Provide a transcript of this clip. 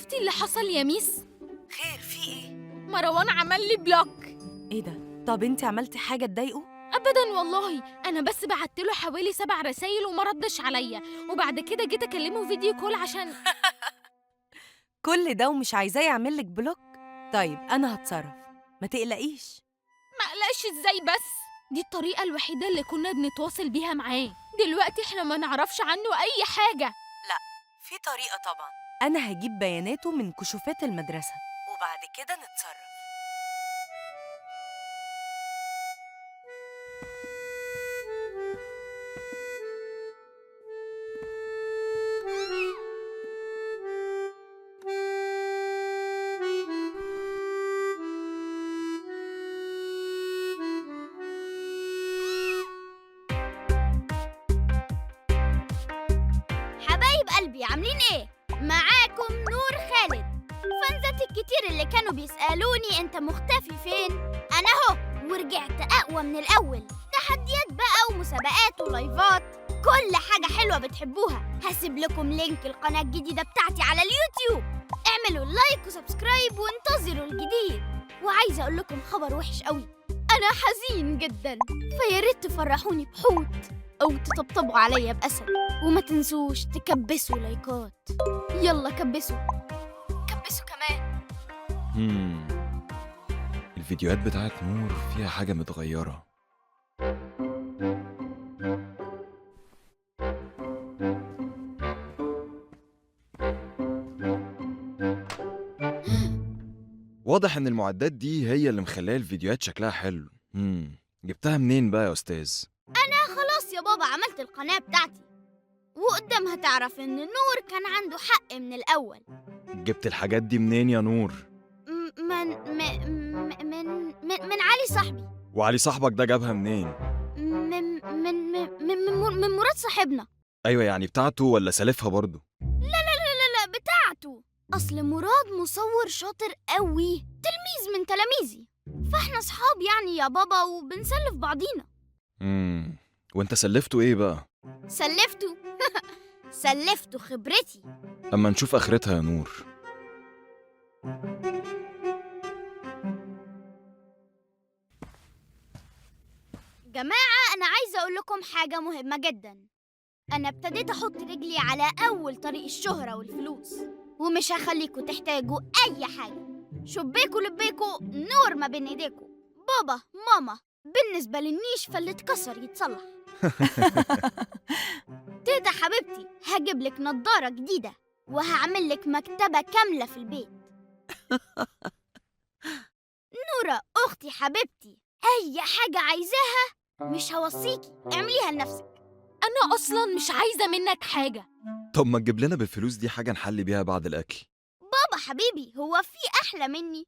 شفتي اللي حصل يا ميس؟ خير في ايه؟ مروان عمل لي بلوك. ايه ده؟ طب انت عملتي حاجة تضايقه؟ ابدا والله، انا بس بعت له حوالي 7 رسايل وما ردش عليا، وبعد كده جيت اكلمه فيديو كول عشان كل ده ومش عايزاه يعمل لك بلوك؟ طيب انا هتصرف، ما تقلقيش. ما قلقش ازاي بس؟ دي الطريقة الوحيدة اللي كنا بنتواصل بيها معاه. دلوقتي احنا ما نعرفش عنه اي حاجة. لا، في طريقة طبعا. انا هجيب بياناته من كشوفات المدرسة وبعد كده نتصرف. حبايب قلبي عاملين ايه؟ معاكم نور خالد. فانزات الكتير اللي كانوا بيسألوني انت مختفي فين؟ انا اهو ورجعت اقوى من الاول. تحديات بقى ومسابقات ولايفات، كل حاجة حلوة بتحبوها. هسيب لكم لينك القناة الجديدة بتاعتي على اليوتيوب، اعملوا لايك وسبسكرايب وانتظروا الجديد. وعايزة اقول لكم خبر وحش قوي، انا حزين جدا، فياريت تفرحوني بحوت او تطبطبوا عليا بأسد. وما تنسوش تكبسوا لايكات. يلا كبسوا كبسوا كمان. الفيديوهات بتاعت نور فيها حاجة متغيرة. واضح ان المعدات دي هي اللي مخليه الفيديوهات شكلها حلو. جبتها منين بقى يا استاذ؟ خلاص يا بابا عملت القناة بتاعتي، وقدامها تعرف إن نور كان عنده حق من الأول. جبت الحاجات دي منين يا نور؟ من علي صاحبي. وعلي صاحبك ده جابها منين؟ من مراد صاحبنا. ايوه، يعني بتاعته ولا سالفها برضه؟ لا بتاعته. أصل مراد مصور شاطر قوي، تلميذ من تلاميذي، فاحنا صحاب يعني يا بابا وبنسلف بعضينا. وانت سلفته ايه بقى؟ سلفته خبرتي. اما نشوف اخرتها يا نور. جماعة أنا عايزة أقول لكم حاجة مهمة جدا. أنا ابتديت أحط رجلي على أول طريق الشهرة والفلوس، ومش هخليكوا تحتاجوا أي حاجة. شبيكوا لبيكوا نور ما بين إيديكوا. بابا ماما، بالنسبة للنيش فاللي اتكسر يتصلح. تيتا حبيبتي هجيب لك نضارة جديدة وهعمل لك مكتبة كاملة في البيت. نورة أختي حبيبتي، أي حاجة عايزاها مش هوصيكي، اعمليها لنفسك. انا اصلا مش عايزة منك حاجة. طب ما تجيب لنا بالفلوس دي حاجة نحل بيها بعد الأكل. بابا حبيبي، هو في أحلى مني؟